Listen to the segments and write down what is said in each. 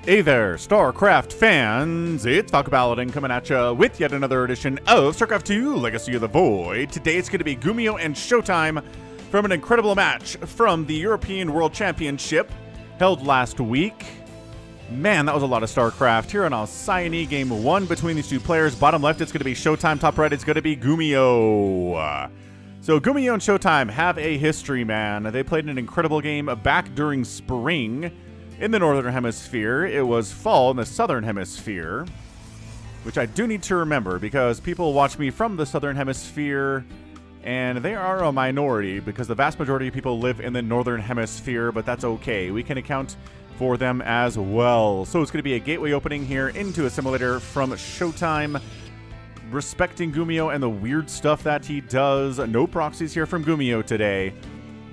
Hey there, StarCraft fans! It's Falcon Paladin coming at you with yet another edition of StarCraft 2 Legacy of the Void. Today it's going to be GuMiho and ShoWTimE from an incredible match from the European World Championship held last week. Man, that was a lot of StarCraft here on Alcyone. Game 1 between these two players. Bottom left, it's going to be ShoWTimE. Top right, it's going to be GuMiho. So GuMiho and ShoWTimE have a history, man. They played an incredible game back during spring in the Northern Hemisphere. It was fall in the Southern Hemisphere, which I do need to remember because people watch me from the Southern Hemisphere, and they are a minority because the vast majority of people live in the Northern Hemisphere, but that's okay. We can account for them as well. So it's going to be a gateway opening here into a simulator from ShoWTimE, respecting GuMiho and the weird stuff that he does. No proxies here from GuMiho today.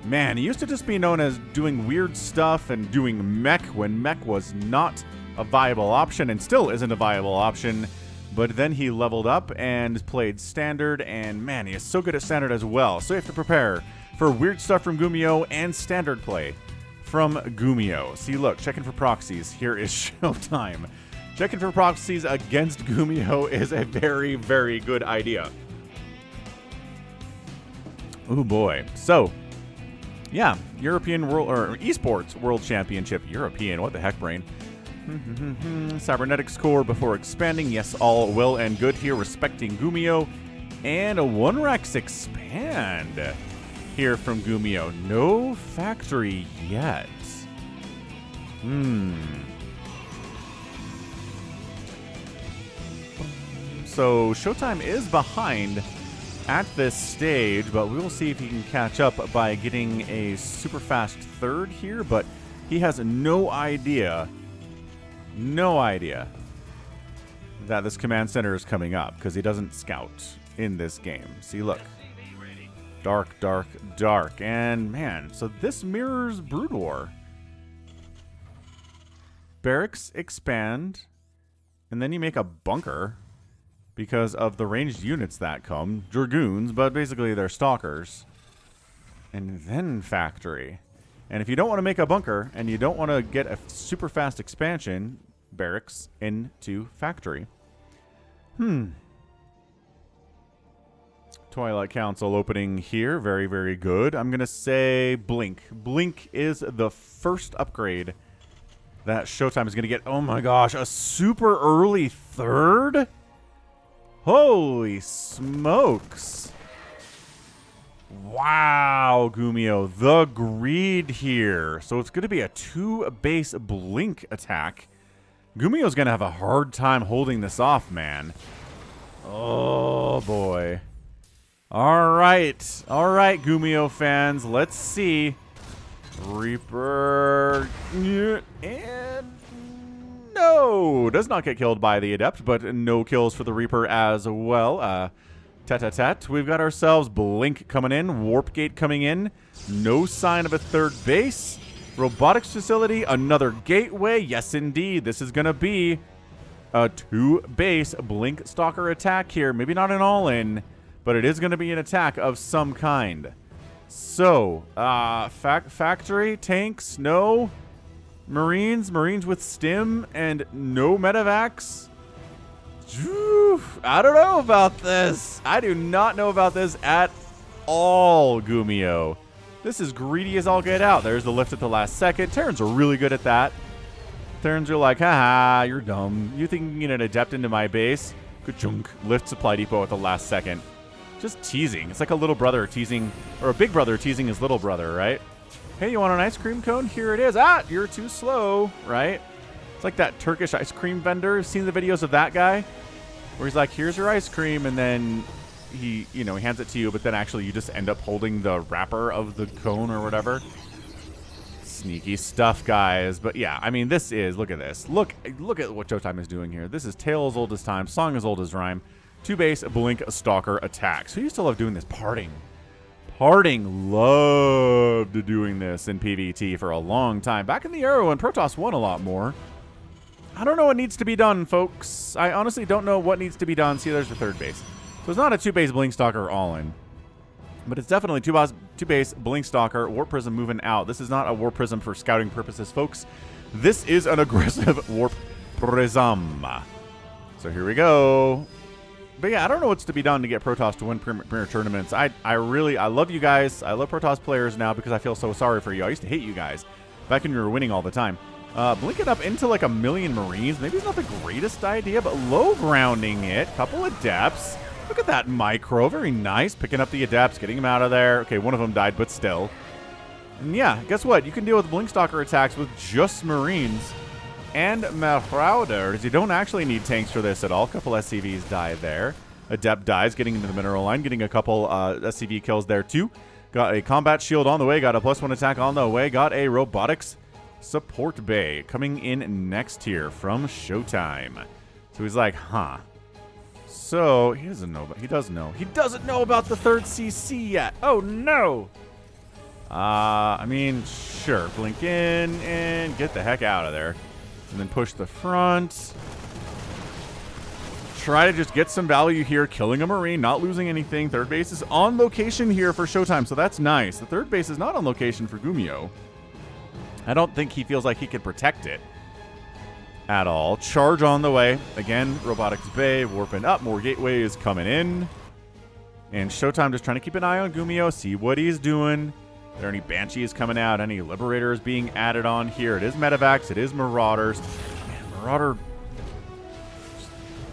Man, he used to just be known as doing weird stuff and doing mech when mech was not a viable option and still isn't a viable option. But then he leveled up and played standard, and man, he is so good at standard as well. So you have to prepare for weird stuff from GuMiho and standard play from GuMiho. See, look, checking for proxies. Here is ShoWTimE. Checking for proxies against GuMiho is a very, very good idea. Oh boy. So, yeah, European World, or Esports World Championship. European, what the heck, brain? Cybernetics core before expanding. Yes, all well and good here, respecting GuMiho. And a 1-Rex expand here from GuMiho. No factory yet. So ShoWTimE is behind at this stage, but we will see if he can catch up by getting a super fast third here, but he has no idea that this command center is coming up because he doesn't scout in this game. See, look. Dark, dark, dark. And man, so this mirrors Brood War. Barracks expand, and then you make a bunker because of the ranged units that come. Dragoons, but basically they're stalkers. And then factory. And if you don't want to make a bunker and you don't want to get a super fast expansion, barracks into factory. Twilight Council opening here. Very, very good. I'm going to say Blink. Blink is the first upgrade that ShoWTimE is going to get. Oh my gosh, a super early third? Holy smokes. Wow, GuMiho. The greed here. So it's going to be a 2-base Blink attack. GuMiho's going to have a hard time holding this off, man. Oh, boy. All right, GuMiho fans. Let's see. Reaper. And no, does not get killed by the Adept, but no kills for the Reaper as well. Tat. We've got ourselves Blink coming in, Warp Gate coming in. No sign of a third base. Robotics facility, another gateway. Yes, indeed. This is going to be a 2-base Blink Stalker attack here. Maybe not an all-in, but it is going to be an attack of some kind. So, factory, tanks, no. Marines with stim, and no medevacs. I don't know about this. I do not know about this at all, GuMiho. This is greedy as all get out. There's the lift at the last second. Terrans are really good at that. Terrans are like, haha, you're dumb. You think you can get an Adept into my base? Good chunk. Lift supply depot at the last second. Just teasing. It's like a little brother teasing, or a big brother teasing his little brother, right? Hey, you want an ice cream cone? Here it is. Ah, you're too slow, right? It's like that Turkish ice cream vendor. Seen the videos of that guy? Where he's like, here's your ice cream, and then he hands it to you, but then actually you just end up holding the wrapper of the cone or whatever. Sneaky stuff, guys. But yeah, I mean, this is, look at this. Look at what ShoWTimE is doing here. This is tale as old as time, song as old as rhyme. 2-base Blink Stalker attacks. Who used to love doing this? Parting loved doing this in PvT for a long time. Back in the era when Protoss won a lot more. I don't know what needs to be done, folks. I honestly don't know what needs to be done. See, there's the third base. So it's not a 2-base Blink Stalker all-in. But it's definitely two base Blink Stalker, Warp Prism moving out. This is not a Warp Prism for scouting purposes, folks. This is an aggressive Warp Prism. So here we go. But yeah, I don't know what's to be done to get Protoss to win premier tournaments. I love you guys. I love Protoss players now because I feel so sorry for you. I used to hate you guys back when you were winning all the time. Blinking up into like 1 million Marines. Maybe it's not the greatest idea, but low grounding it. Couple Adepts. Look at that micro. Very nice. Picking up the Adepts, getting them out of there. Okay, one of them died, but still. And yeah, guess what? You can deal with Blinkstalker attacks with just Marines and Marauders. You don't actually need tanks for this at all. A couple SCVs die there. Adept dies, getting into the mineral line, getting a couple SCV kills there too. Got a combat shield on the way, got a +1 attack on the way, got a robotics support bay coming in next here from ShoWTimE. So he's like, huh. So he doesn't know, but he does know. He doesn't know about the 3rd CC yet. Oh no. I mean, sure, blink in and get the heck out of there. And then push the front. Try to just get some value here, killing a Marine, not losing anything. 3rd base is on location here for ShoWTimE, so that's nice. The 3rd base is not on location for GuMiho. I don't think he feels like he can protect it at all. Charge on the way. Again, Robotics Bay, warping up. More gateways coming in. And ShoWTimE just trying to keep an eye on GuMiho, see what he's doing. Are there any Banshees coming out? Any Liberators being added on here? It is Medivacs. It is Marauders. Man, Marauder...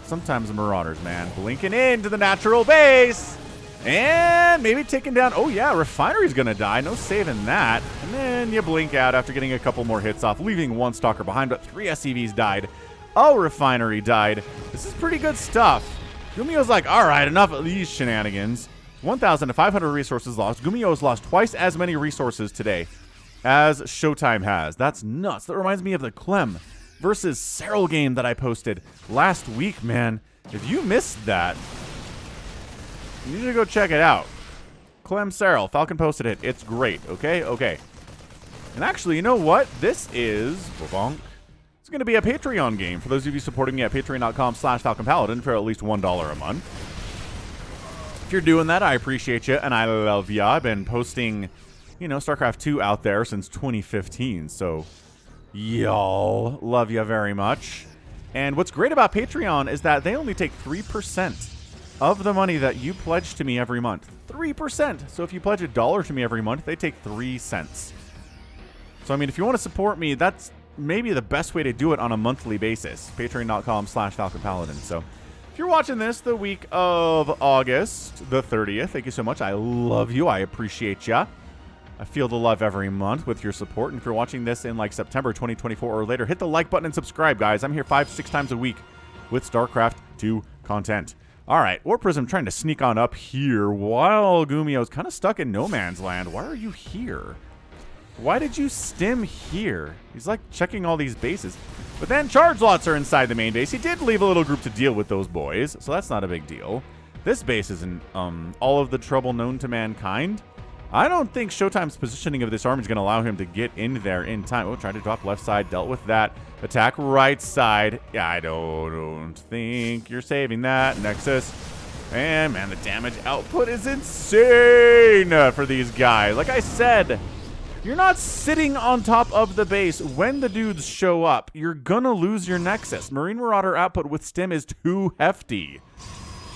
Sometimes the Marauders, man. Blinking into the natural base. And maybe taking down... Oh, yeah, Refinery's going to die. No saving that. And then you blink out after getting a couple more hits off, leaving 1 Stalker behind, but 3 SCVs died. Oh, Refinery died. This is pretty good stuff. GuMiho's like, all right, enough of these shenanigans. 1,500 resources lost. GuMiho has lost twice as many resources today as ShoWTimE has. That's nuts. That reminds me of the Clem versus Serral game that I posted last week, man. If you missed that, you need to go check it out. Clem Serral. Falcon posted it. It's great. Okay? Okay. And actually, you know what? This is... It's going to be a Patreon game for those of you supporting me at patreon.com/FalconPaladin for at least $1 a month. If you're doing that, I appreciate you, and I love ya. I've been posting, you know, StarCraft 2 out there since 2015, so y'all love ya very much. And what's great about Patreon is that they only take 3% of the money that you pledge to me every month. 3%. So if you pledge $1 to me every month, they take 3 cents. So, I mean, if you want to support me, that's maybe the best way to do it on a monthly basis. Patreon.com/FalconPaladin. So if you're watching this the week of August the 30th, thank you so much. I love you. I appreciate ya. I feel the love every month with your support. And if you're watching this in like September 2024 or later, hit the like button and subscribe, guys. I'm here 5-6 times a week with StarCraft 2 content. All right, Warp Prism trying to sneak on up here while GuMiho's kind of stuck in no man's land. Why are you here? Why did you stim here? He's like checking all these bases. But then charge lots are inside the main base. He did leave a little group to deal with those boys, so that's not a big deal. This base is in all of the trouble known to mankind. I don't think ShoWTimE's positioning of this army is going to allow him to get in there in time. Oh, tried to drop left side, dealt with that. Attack right side. Yeah, I don't think you're saving that. Nexus. And, man, the damage output is insane for these guys. Like I said, you're not sitting on top of the base when the dudes show up. You're going to lose your Nexus. Marine Marauder output with stim is too hefty.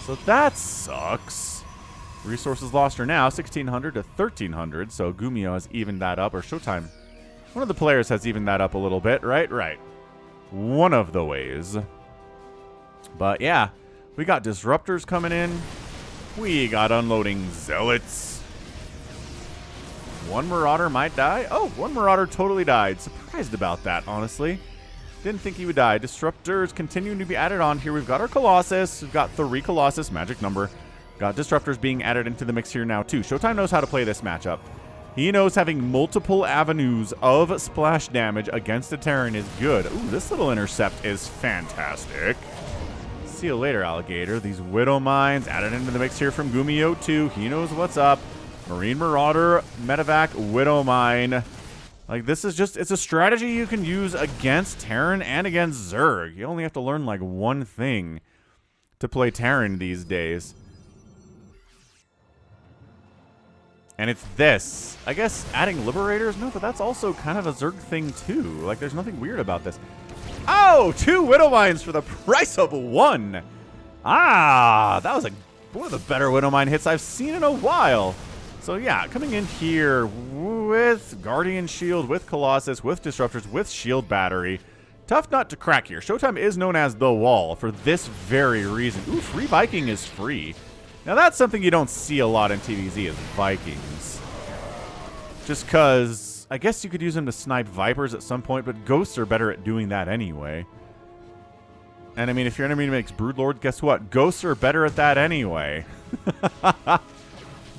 So that sucks. Resources lost are now 1,600 to 1,300, so GuMiho has evened that up, or ShoWTimE. One of the players has evened that up a little bit, right? Right. One of the ways. But yeah, we got Disruptors coming in. We got unloading Zealots. One Marauder might die. Oh, one Marauder totally died. Surprised about that, honestly. Didn't think he would die. Disruptors continuing to be added on here. We've got our Colossus. We've got 3 Colossus, magic number. Got Disruptors being added into the mix here now, too. ShoWTimE knows how to play this matchup. He knows having multiple avenues of splash damage against a Terran is good. Ooh, this little intercept is fantastic. See you later, alligator. These Widow Mines added into the mix here from GuMiho, too. He knows what's up. Marine Marauder, Medevac, Widow Mine. Like, this is just, it's a strategy you can use against Terran and against Zerg. You only have to learn, like, one thing to play Terran these days. And it's this. I guess adding Liberators? No, but that's also kind of a Zerg thing too. Like, there's nothing weird about this. Oh, 2 Widow Mines for the price of 1. Ah, that was one of the better Widow Mine hits I've seen in a while. So yeah, coming in here with Guardian Shield, with Colossus, with Disruptors, with Shield Battery. Tough nut to crack here. ShoWTimE is known as the Wall for this very reason. Ooh, free Viking is free. Now that's something you don't see a lot in TVZ is Vikings. Just because I guess you could use them to snipe Vipers at some point, but Ghosts are better at doing that anyway. And I mean, if your enemy makes Broodlord, guess what? Ghosts are better at that anyway.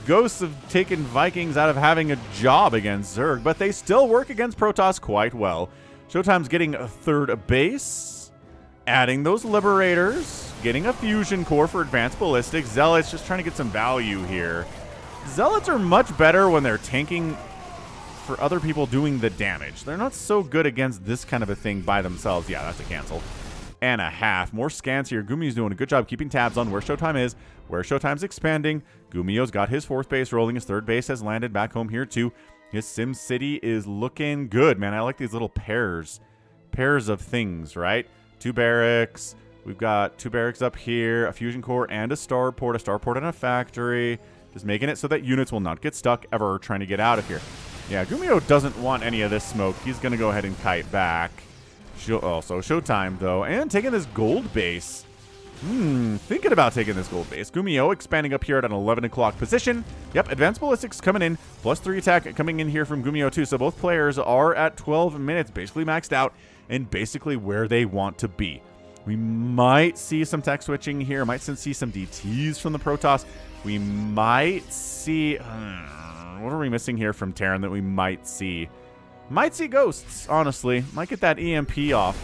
Ghosts have taken Vikings out of having a job against Zerg, but they still work against Protoss quite well. ShoWTimE's getting a 3rd base, adding those Liberators, getting a Fusion Core for advanced ballistics. Zealots just trying to get some value here. Zealots are much better when they're tanking for other people doing the damage. They're not so good against this kind of a thing by themselves. Yeah, that's a cancel. And a half. More scans here. GuMiho's doing a good job keeping tabs on where ShoWTimE is, where ShoWTimE's expanding. GuMiho's got his 4th base rolling. His 3rd base has landed back home here too. His Sim City is looking good, man. I like these little pairs of things, right? 2 barracks. We've got 2 barracks up here, a Fusion Core and a starport and a factory. Just making it so that units will not get stuck ever trying to get out of here. Yeah, GuMiho doesn't want any of this smoke. He's going to go ahead and kite back. Also ShoWTimE, though, and taking this gold base. Thinking about taking this gold base. GuMiho expanding up here at an 11 o'clock position. Yep, advanced ballistics coming in. +3 attack coming in here from GuMiho, too. So both players are at 12 minutes, basically maxed out, and basically where they want to be. We might see some tech switching here. Might see some DTs from the Protoss. We might see... what are we missing here from Terran that we might see? Might see Ghosts, honestly. Might get that EMP off.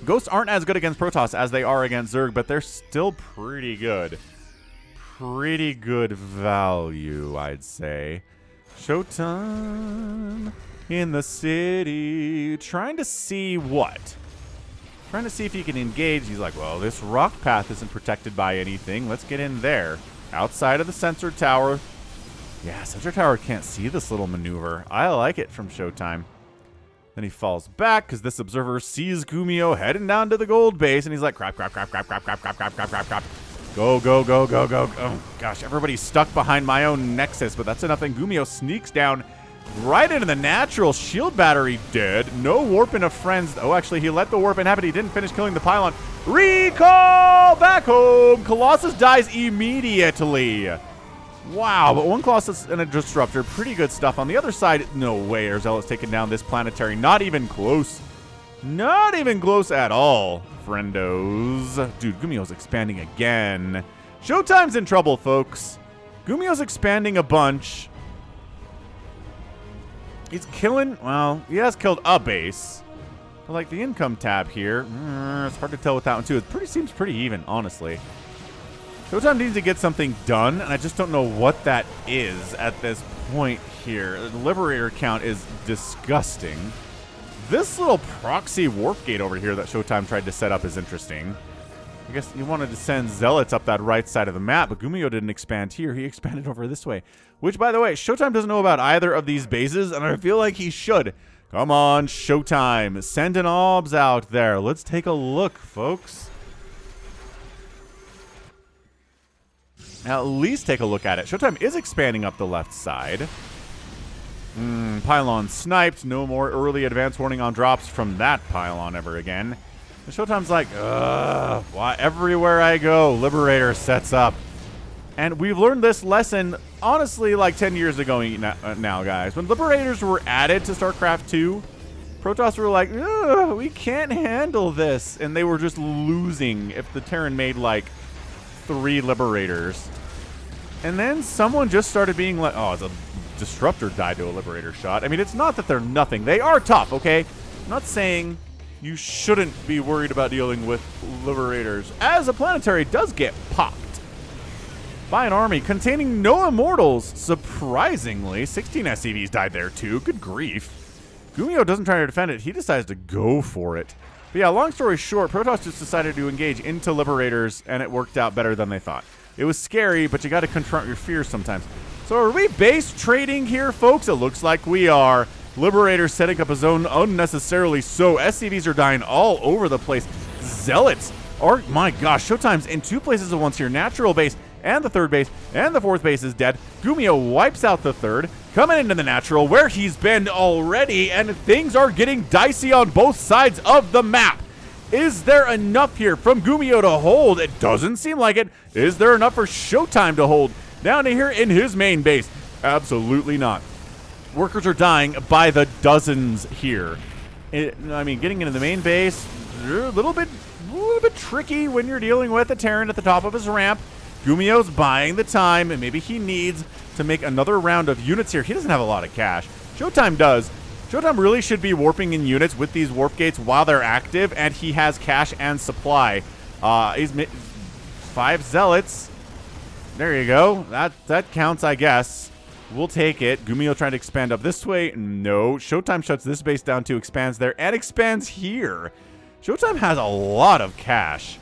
Ghosts aren't as good against Protoss as they are against Zerg, but they're still pretty good. Pretty good value, I'd say. ShoWTimE in the city. Trying to see what? Trying to see if he can engage. He's like, well, this rock path isn't protected by anything. Let's get in there. Outside of the sensor tower. Yeah, sensor tower can't see this little maneuver. I like it from ShoWTimE. Then he falls back because this observer sees GuMiho heading down to the gold base, and he's like, crap. Go. Oh, gosh, everybody's stuck behind my own Nexus, but that's enough. And GuMiho sneaks down right into the natural shield battery. Dead. No warp into friends. Oh, actually, he let the warp in happen. He didn't finish killing the pylon. Recall back home. Colossus dies immediately. Wow, but 1 Colossus and a Disruptor. Pretty good stuff. On the other side, no way are Zealots taking down this planetary. Not even close. Not even close at all, friendos. Dude, GuMiho's expanding again. ShoWTimE's in trouble, folks. GuMiho's expanding a bunch. He's killing, well, he has killed a base. But like the income tab here, it's hard to tell with that one too. It seems pretty even, honestly. ShoWTimE needs to get something done, and I just don't know what that is at this point here. The Liberator count is disgusting. This little proxy warp gate over here that ShoWTimE tried to set up is interesting. I guess he wanted to send Zealots up that right side of the map, but GuMiho didn't expand here. He expanded over this way. Which, by the way, ShoWTimE doesn't know about either of these bases, and I feel like he should. Come on, ShoWTimE. Send an OBS out there. Let's take a look, folks. Now, at least take a look at it. ShoWTimE is expanding up the left side. Pylon sniped. No more early advance warning on drops from that pylon ever again. And ShoWTimE's like, ugh, why everywhere I go, Liberator sets up. And we've learned this lesson, honestly, like 10 years ago now, guys. When Liberators were added to StarCraft 2, Protoss were like, ugh, we can't handle this. And they were just losing if the Terran made, like, 3 Liberators. And then someone just started being like, oh, the Disruptor died to a Liberator shot. I mean, it's not that they're nothing. They are tough, okay? I'm not saying you shouldn't be worried about dealing with Liberators, as a planetary does get popped by an army containing no immortals. Surprisingly, 16 SCVs died there too. Good grief. GuMiho doesn't try to defend it. He decides to go for it. But yeah, long story short, Protoss just decided to engage into Liberators, and it worked out better than they thought. It was scary, but you got to confront your fears sometimes. So are we base trading here, folks? It looks like we are. Liberator setting up his own unnecessarily so. SCVs are dying all over the place. Zealots are, my gosh, ShoWTimE's in 2 places at once here. Natural base and the 3rd base and the 4th base is dead. GuMiho wipes out the 3rd, coming into the natural where he's been already, and things are getting dicey on both sides of the map. Is there enough here from GuMiho to hold? It doesn't seem like it. Is there enough for ShoWTimE to hold down to here in his main base? Absolutely not. Workers are dying by the dozens here. I mean, getting into the main base, a little bit tricky when you're dealing with a Terran at the top of his ramp. GuMiho's buying the time, and maybe he needs to make another round of units here. He doesn't have a lot of cash. ShoWTimE does. ShoWTimE really should be warping in units with these warp gates while they're active, and he has cash and supply. He's 5 zealots. There you go. That counts, I guess. We'll take it. GuMiho trying to expand up this way. No. ShoWTimE shuts this base down too, expands there, and expands here. ShoWTimE has a lot of cash.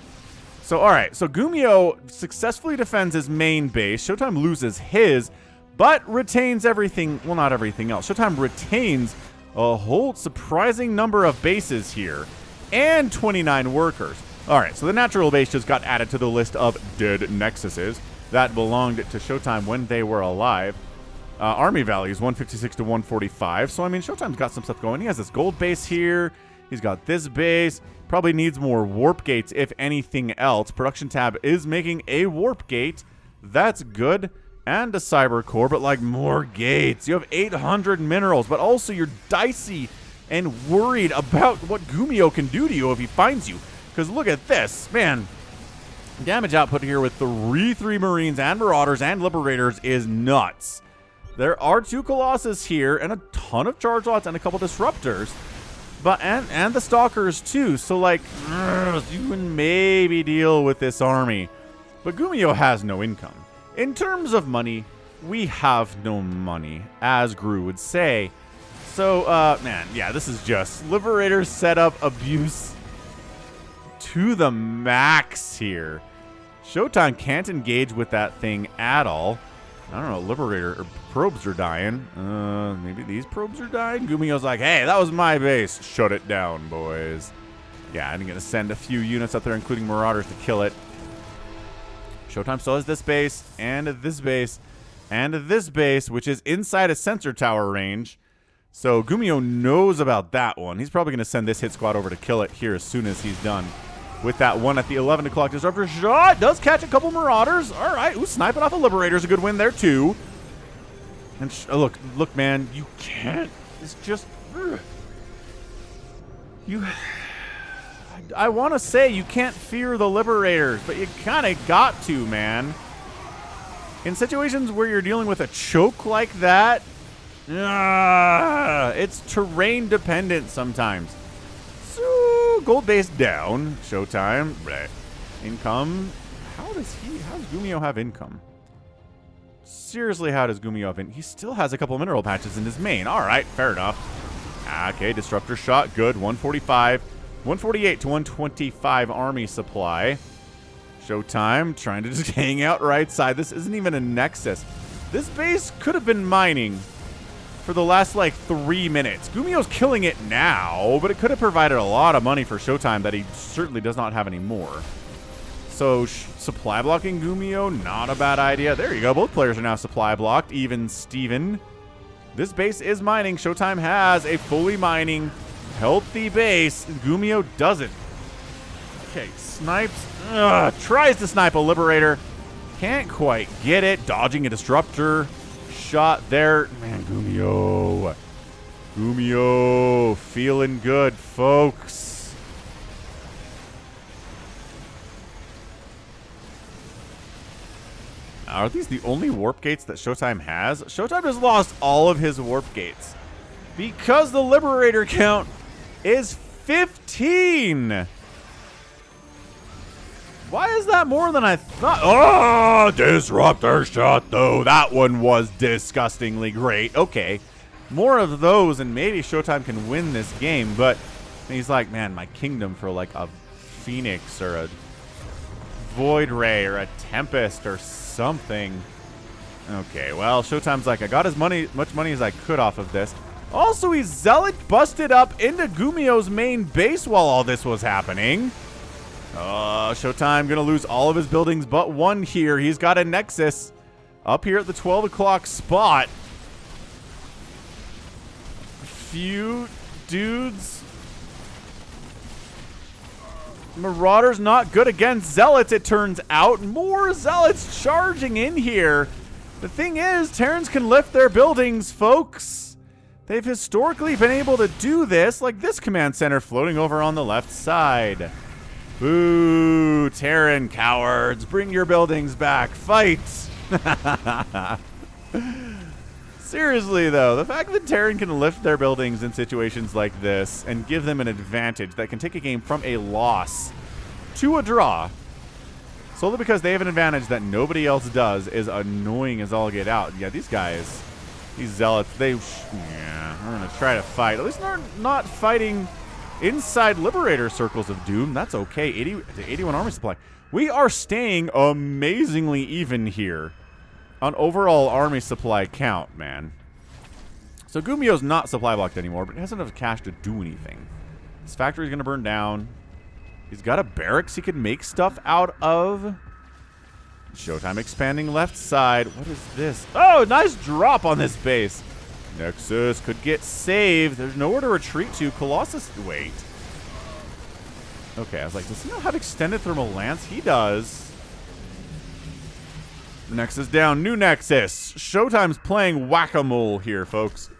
So, all right. So, GuMiho successfully defends his main base. ShoWTimE loses his, but retains everything. Well, not everything else. ShoWTimE retains a whole surprising number of bases here and 29 workers. All right. So, the natural base just got added to the list of dead nexuses that belonged to ShoWTimE when they were alive. Army values 156 to 145. So, I mean, ShoWTimE's got some stuff going. He has this gold base here. He's got this base. Probably needs more warp gates, if anything else. Production tab is making a warp gate. That's good. And a cyber core, but like more gates. You have 800 minerals, but also you're dicey and worried about what GuMiho can do to you if he finds you. Because look at this, man. Damage output here with 3 Marines and Marauders and Liberators is nuts. There are 2 Colossus here and a ton of charge lots and a couple disruptors. But and the Stalkers too. So like you can maybe deal with this army. But GuMiho has no income. In terms of money, we have no money, as Gru would say. So man, yeah, this is just Liberator setup abuse to the max here. ShoWTimE can't engage with that thing at all. I don't know, Liberator or probes are dying. Maybe these probes are dying? GuMiho's like, hey, that was my base. Shut it down, boys. Yeah, I'm going to send a few units up there, including Marauders, to kill it. ShoWTimE still has this base, and this base, and this base, which is inside a sensor tower range. So GuMiho knows about that one. He's probably going to send this hit squad over to kill it here as soon as he's done with that one at the 11 o'clock disruptor shot. Does catch a couple Marauders. All right. Ooh, sniping off a Liberator is a good win there, too. And look, man. You can't. It's just... I want to say you can't fear the Liberators, but you kind of got to, man. In situations where you're dealing with a choke like that, it's terrain dependent sometimes. So, gold base down. ShoWTimE. Bleh. Income. How does GuMiho have income? Seriously, how does GuMiho have income? He still has a couple mineral patches in his main. All right, fair enough. Okay, disruptor shot. Good. 145. 148 to 125 army supply. ShoWTimE trying to just hang out right side. This isn't even a nexus. This base could have been mining for the last, like, 3 minutes. GuMiho's killing it now, but it could have provided a lot of money for ShoWTimE that he certainly does not have anymore. So, supply blocking GuMiho, not a bad idea. There you go. Both players are now supply blocked. Even Steven. This base is mining. ShoWTimE has a fully mining, healthy base. GuMiho doesn't. Okay, snipes. Tries to snipe a Liberator. Can't quite get it. Dodging a disruptor. Shot there. Man, GuMiho. GuMiho. Feeling good, folks. Are these the only warp gates that ShoWTimE has? ShoWTimE has lost all of his warp gates because the Liberator count is 15. Why is that more than I thought? Oh, disruptor shot, though. That one was disgustingly great. Okay, more of those, and maybe ShoWTimE can win this game. But he's like, man, my kingdom for like a Phoenix or a Void Ray or a Tempest or something. Okay, well, ShoWTimE's like, I got as much money as I could off of this. Also, he's Zealot busted up into GuMiho's main base while all this was happening. ShoWTimE gonna lose all of his buildings but one here. He's got a Nexus up here at the 12 o'clock spot. Few dudes. Marauders not good against Zealots, it turns out. More Zealots charging in here. The thing is, Terrans can lift their buildings, folks. They've historically been able to do this, like this command center floating over on the left side. Boo, Terran cowards, bring your buildings back, fight. Seriously, though, the fact that Terran can lift their buildings in situations like this and give them an advantage that can take a game from a loss to a draw, solely because they have an advantage that nobody else does, is annoying as all get out. Yeah, these guys, these Zealots, they're going to try to fight. At least they're not fighting inside Liberator circles of doom. That's okay. 81 army supply. We are staying amazingly even here on overall army supply count, man. So GuMiho's not supply blocked anymore, but he hasn't enough cash to do anything. His factory's going to burn down. He's got a barracks he could make stuff out of. ShoWTimE expanding left side. What is this? Oh, nice drop on this base. Nexus could get saved. There's nowhere to retreat to. Colossus, wait. Okay, I was like, does he not have extended thermal lance? He does. Nexus down. New Nexus. ShoWTimE's playing whack-a-mole here, folks.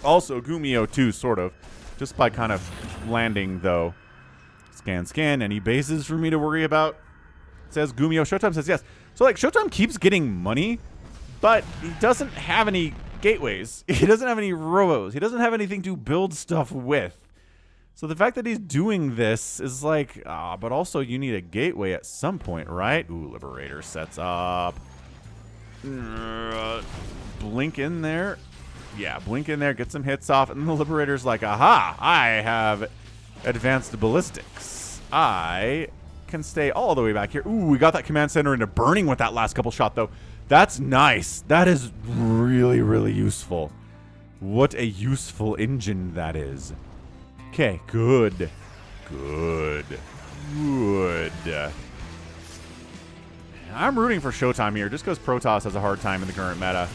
Also, GuMiho too, sort of. Just by kind of landing, though. Scan. Any bases for me to worry about? Says GuMiho. ShoWTimE says yes. So, like, ShoWTimE keeps getting money, but he doesn't have any gateways. He doesn't have any robos. He doesn't have anything to build stuff with. So the fact that he's doing this is like, but also you need a gateway at some point, right? Ooh, Liberator sets up. Blink in there. Yeah, blink in there, get some hits off, and the Liberator's like, aha, I have advanced ballistics. I can stay all the way back here. Ooh, we got that command center into burning with that last couple shot, though. That's nice. That is really, really useful. What a useful engine that is. Okay, good. I'm rooting for ShoWTimE here just because Protoss has a hard time in the current meta,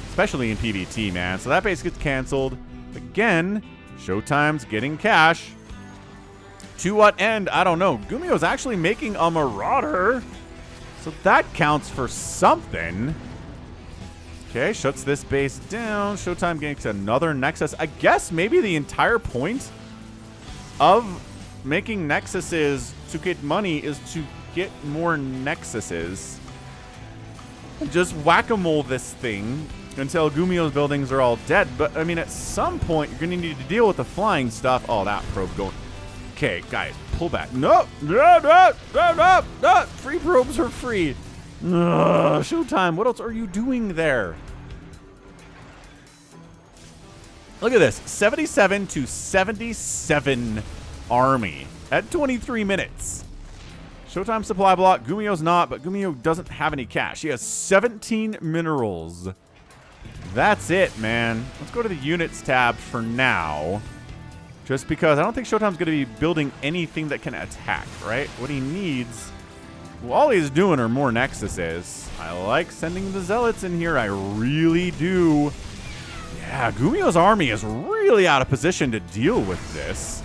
especially in PvT, man. So that base gets canceled. Again, ShoWTimE's getting cash. To what end? I don't know. GuMiho's actually making a Marauder, so that counts for something. Okay, shuts this base down. ShoWTimE gets another Nexus. I guess maybe the entire point of making Nexuses to get money is to get more Nexuses. Just whack-a-mole this thing until GuMiho's buildings are all dead. But, I mean, at some point, you're going to need to deal with the flying stuff. Oh, that probe going. Okay, guys, pull back. No. Free probes are free. ShoWTimE, what else are you doing there? Look at this. 77 to 77 army at 23 minutes. ShoWTimE supply block. GuMiho's not, but GuMiho doesn't have any cash. He has 17 minerals. That's it, man. Let's go to the units tab for now. Just because I don't think ShoWTimE's going to be building anything that can attack, right? What he needs, well, all he's doing are more Nexuses. I like sending the Zealots in here. I really do. Yeah, GuMiho's army is really out of position to deal with this.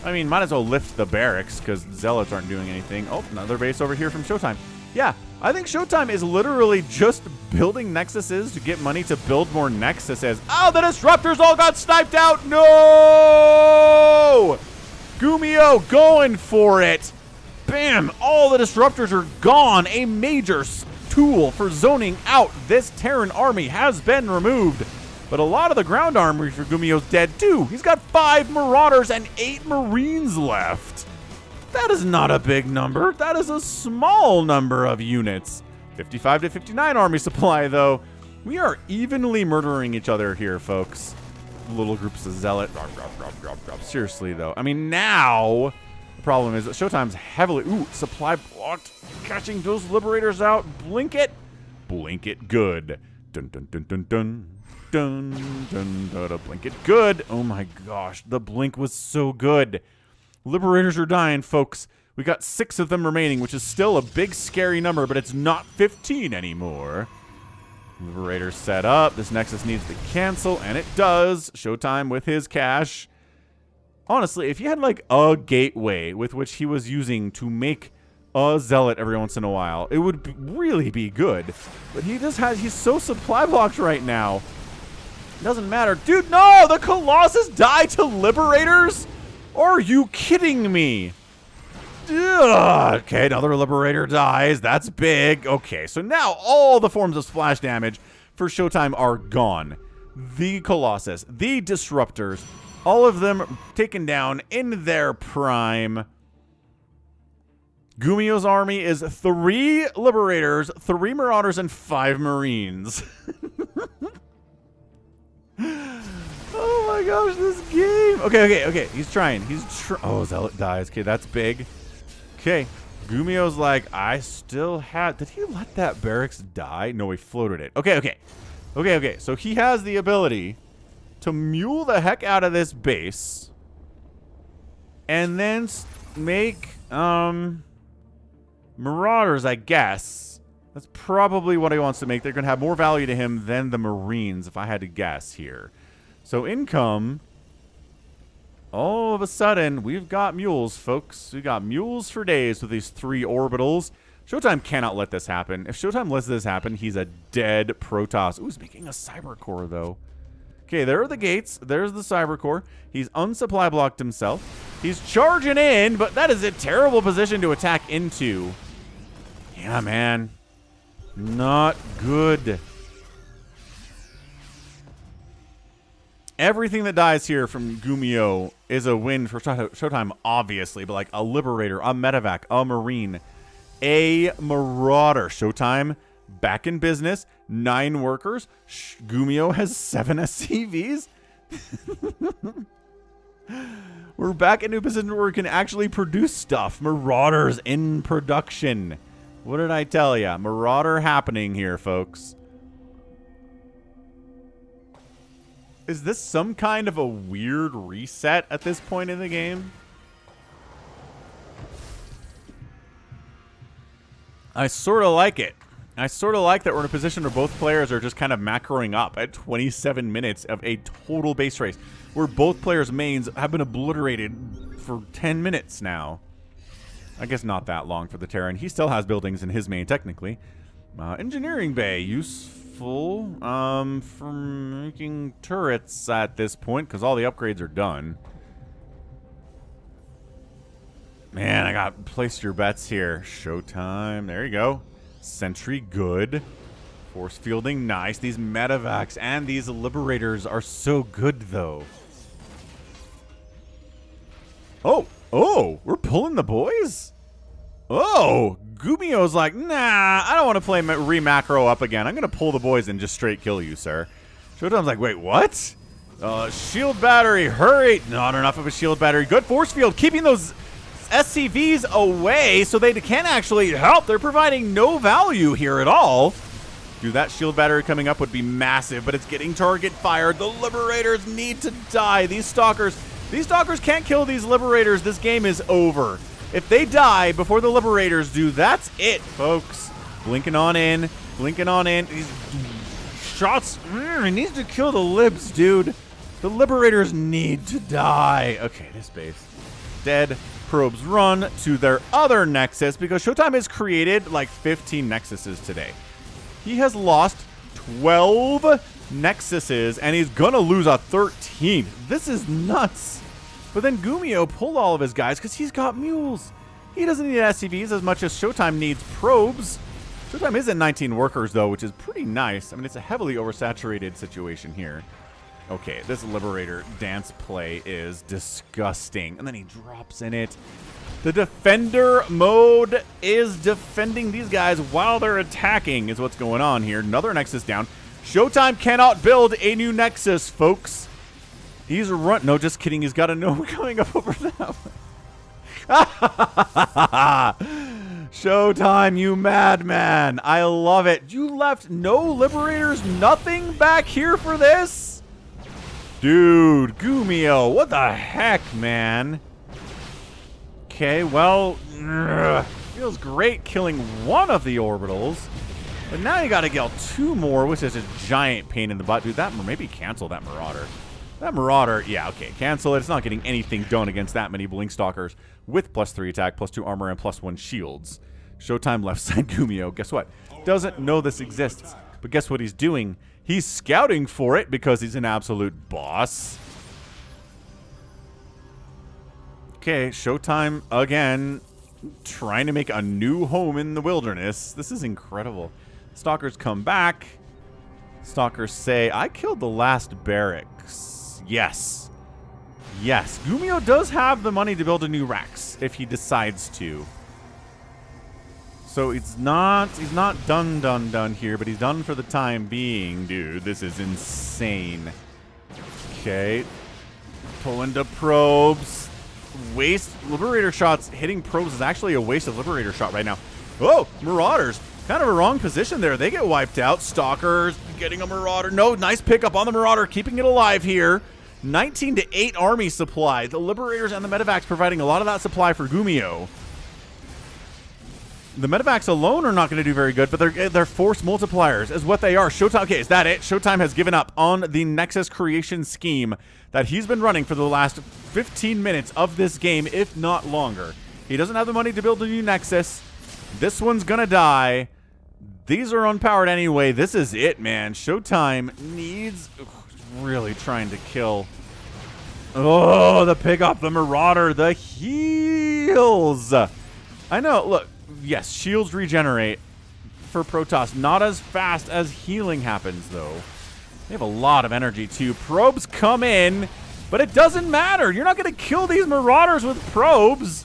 I mean, might as well lift the barracks because Zealots aren't doing anything. Oh, another base over here from ShoWTimE. Yeah, I think ShoWTimE is literally just building Nexuses to get money to build more Nexuses. Oh, the Disruptors all got sniped out. No! GuMiho going for it. Bam! All the Disruptors are gone. A major tool for zoning out this Terran army has been removed. But a lot of the ground armory for GuMiho's dead too. He's got 5 Marauders and 8 Marines left. That is not a big number. That is a small number of units. 55 to 59 army supply, though. We are evenly murdering each other here, folks. Little groups of Zealot. Seriously, though. I mean, now the problem is that ShoWTimE's heavily... Ooh, supply blocked. Catching those Liberators out. Blink it. Blink it good. Dun dun dun dun dun. Dun dun dun dun. Blink it good. Oh my gosh, the blink was so good. Liberators are dying, folks. We got 6 of them remaining, which is still a big scary number, but it's not 15 anymore. Liberator set up. This Nexus needs to cancel, and it does. ShoWTimE with his cash. Honestly, if you had like a gateway with which he was using to make a zealot every once in a while, it would really be good. But he's so supply blocked right now. Doesn't matter. Dude, no! The Colossus died to Liberators? Are you kidding me? Ugh. Okay, another Liberator dies. That's big. Okay, so now all the forms of splash damage for ShoWTimE are gone. The Colossus, the Disruptors, all of them taken down in their prime. GuMiho's army is 3 Liberators, 3 Marauders, and 5 Marines. Oh my gosh, this game. Okay. He's trying. Oh, Zealot dies. Okay, that's big. Okay. GuMiho's like, I still have... Did he let that barracks die? No, he floated it. Okay. So he has the ability to mule the heck out of this base and then make Marauders, I guess. That's probably what he wants to make. They're going to have more value to him than the Marines, if I had to guess here. So income, all of a sudden, we've got mules, folks. We got mules for days with these 3 orbitals. ShoWTimE cannot let this happen. If ShoWTimE lets this happen, he's a dead Protoss. Ooh, he's making a Cyber Core, though. Okay, there are the gates. There's the Cyber Core. He's unsupply blocked himself. He's charging in, but that is a terrible position to attack into. Yeah, man. Not good. Everything that dies here from GuMiho is a win for ShoWTimE, obviously, but like a Liberator, a Medevac, a Marine, a Marauder. ShoWTimE back in business, 9 workers. GuMiho has 7 SCVs. We're back into a position where we can actually produce stuff. Marauders in production. What did I tell ya? Marauder happening here, folks. Is this some kind of a weird reset at this point in the game? I sort of like it. I sort of like that we're in a position where both players are just kind of macroing up at 27 minutes of a total base race, where both players' mains have been obliterated for 10 minutes now. I guess not that long for the Terran. He still has buildings in his main, technically. Engineering bay, useful for making turrets at this point, because all the upgrades are done. Man, I got place your bets here. ShoWTimE, there you go. Sentry, good. Force fielding, nice. These Medevacs and these Liberators are so good, though. Oh, we're pulling the boys? Oh, GuMiho's like, nah, I don't want to play re-macro up again. I'm going to pull the boys and just straight kill you, sir. ShoWTimE's like, wait, what? Shield battery, hurry. Not enough of a shield battery. Good force field, keeping those SCVs away so they can't actually help. They're providing no value here at all. Dude, that shield battery coming up would be massive, but it's getting target fired. The Liberators need to die. These Stalkers can't kill these Liberators. This game is over. If they die before the Liberators do, that's it, folks. Blinking on in. These shots. He needs to kill the Libs, dude. The Liberators need to die. Okay, this base. Dead. Probes run to their other Nexus because ShoWTimE has created like 15 Nexuses today. He has lost 12 Nexuses and he's gonna lose a 13th. This is nuts. But then GuMiho pulled all of his guys because he's got mules. He doesn't need SCVs as much as ShoWTimE needs probes. ShoWTimE is at 19 workers though, which is pretty nice. I mean, it's a heavily oversaturated situation here. Okay, this Liberator dance play is disgusting. And then he drops in it. The defender mode is defending these guys while they're attacking is what's going on here. Another Nexus down. ShoWTimE cannot build a new Nexus, folks. He's no, just kidding. He's got a no coming up over that way. ShoWTimE, you madman. I love it. You left no Liberators, nothing back here for this? Dude, GuMiho, what the heck, man? Okay, well, feels great killing one of the orbitals. But now you gotta kill two more, which is a giant pain in the butt. Dude, maybe cancel that Marauder. That Marauder, yeah, okay, cancel it. It's not getting anything done against that many Blink Stalkers with +3 attack, +2 armor, and +1 shields. ShoWTimE left side GuMiho, guess what? Doesn't know this exists. But guess what he's doing? He's scouting for it because he's an absolute boss. Okay, ShoWTimE again, trying to make a new home in the wilderness. This is incredible. Stalkers come back. Stalkers say, I killed the last barracks. Yes. Yes. GuMiho does have the money to build a new Rex if he decides to. So he's not done here, but he's done for the time being. Dude, this is insane. Okay. Pull into probes. Waste Liberator shots. Hitting probes is actually a waste of Liberator shot right now. Oh, Marauders. Kind of a wrong position there. They get wiped out. Stalkers getting a Marauder. No, nice pickup on the Marauder, keeping it alive here. 19 to 8 army supply. The Liberators and the Medivacs providing a lot of that supply for GuMiho. The Medivacs alone are not going to do very good, but they're force multipliers is what they are. ShoWTimE, okay, is that it? ShoWTimE has given up on the Nexus creation scheme that he's been running for the last 15 minutes of this game, if not longer. He doesn't have the money to build a new Nexus. This one's going to die. These are unpowered anyway. This is it, man. ShoWTimE needs... really trying to kill... Oh, the pickup, the Marauder, the heals. I know, look. Yes, shields regenerate for Protoss. Not as fast as healing happens, though. They have a lot of energy, too. Probes come in, but it doesn't matter. You're not going to kill these Marauders with probes.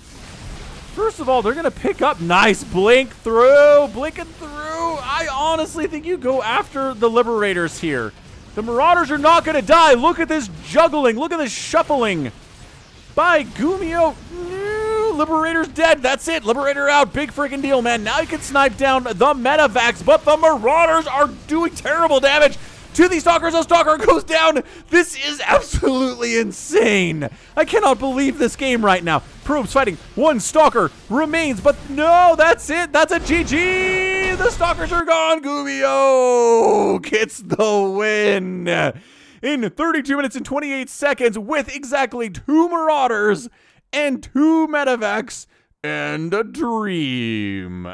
First of all, they're going to pick up. Nice blink through. Blinking through. I honestly think you go after the Liberators here. The Marauders are not going to die. Look at this juggling. Look at this shuffling by GuMiho. Liberator's dead. That's it. Liberator out. Big freaking deal, man. Now you can snipe down the Medivacs, but the Marauders are doing terrible damage to these Stalkers. A Stalker goes down. This is absolutely insane. I cannot believe this game right now. Probes fighting. One Stalker remains, but no, that's it. That's a GG. The Stalkers are gone. GuMiho gets the win in 32 minutes and 28 seconds with exactly 2 Marauders and 2 Medivacs and a dream.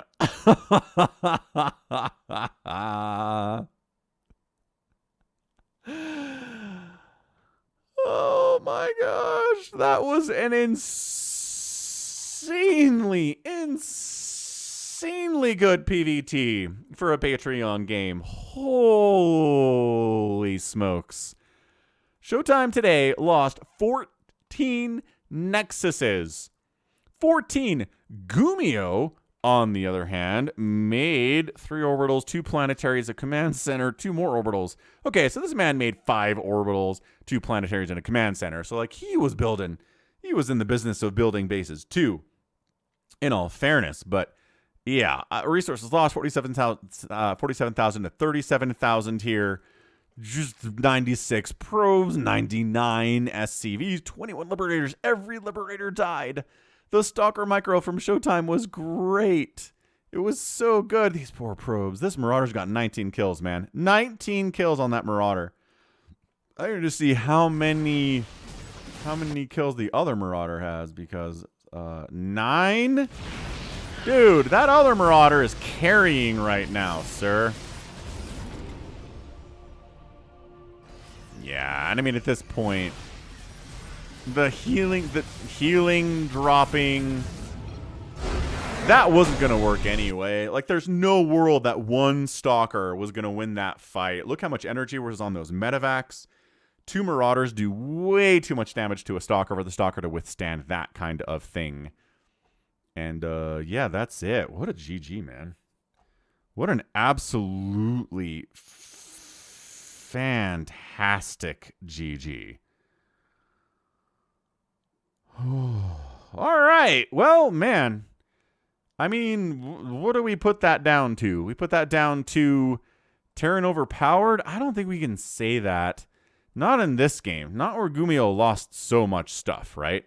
Oh my gosh. That was an insanely good PvT for a Patreon game. Holy smokes. ShoWTimE today lost 14 Nexuses. 14. GuMiho, on the other hand, made 3 orbitals, 2 planetaries, a command center, 2 more orbitals. Okay, so this man made 5 orbitals, 2 planetaries, and a command center. So, like, he was in the business of building bases too, in all fairness. But, yeah, resources lost, 47,000 to 37,000 here. Just 96 probes, 99 SCVs, 21 Liberators. Every Liberator died. The Stalker micro from ShoWTimE was great. It was so good. These poor probes. This Marauder's got 19 kills, man. 19 kills on that Marauder. I need to see how many kills the other Marauder has, because 9? Dude, that other Marauder is carrying right now, sir. Yeah, and I mean, at this point, the healing dropping, that wasn't going to work anyway. Like, there's no world that one Stalker was going to win that fight. Look how much energy was on those Medivacs. 2 Marauders do way too much damage to a Stalker for the Stalker to withstand that kind of thing. And, yeah, that's it. What a GG, man. What an absolutely fantastic GG. All right. Well, man, I mean, what do we put that down to? We put that down to Terran overpowered? I don't think we can say that. Not in this game. Not where GuMiho lost so much stuff, right?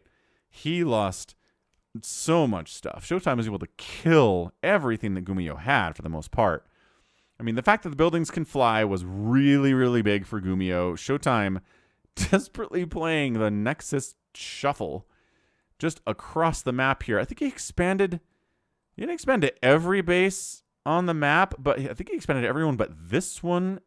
He lost so much stuff. ShoWTimE was able to kill everything that GuMiho had for the most part. I mean, the fact that the buildings can fly was really, really big for GuMiho. ShoWTimE desperately playing the Nexus Shuffle just across the map here. I think he expanded. He didn't expand to every base on the map, but I think he expanded to everyone but this one.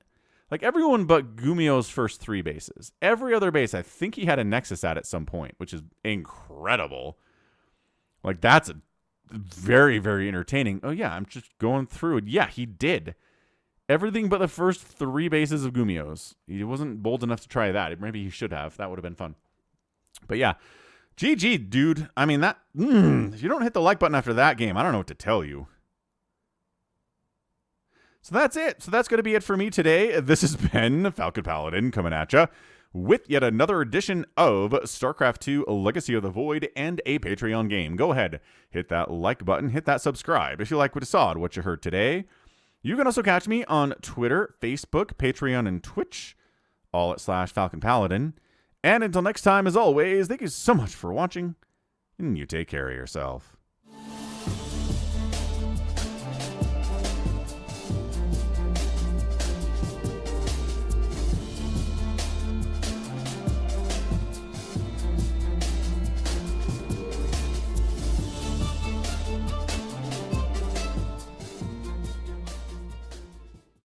Like everyone but GuMiho's first 3 bases. Every other base, I think he had a Nexus at some point, which is incredible. Like that's very, very entertaining. Oh yeah, I'm just going through it. Yeah, he did. Everything but the first 3 bases of GuMiho's. He wasn't bold enough to try that. Maybe he should have. That would have been fun. But yeah, GG, dude. I mean, that if you don't hit the like button after that game, I don't know what to tell you. So that's it. So that's going to be it for me today. This has been Falcon Paladin coming at you with yet another edition of StarCraft 2 Legacy of the Void and a Patreon game. Go ahead, hit that like button, hit that subscribe if you like what you saw and what you heard today. You can also catch me on Twitter, Facebook, Patreon, and Twitch, all at /Falcon Paladin. And until next time, as always, thank you so much for watching, and you take care of yourself.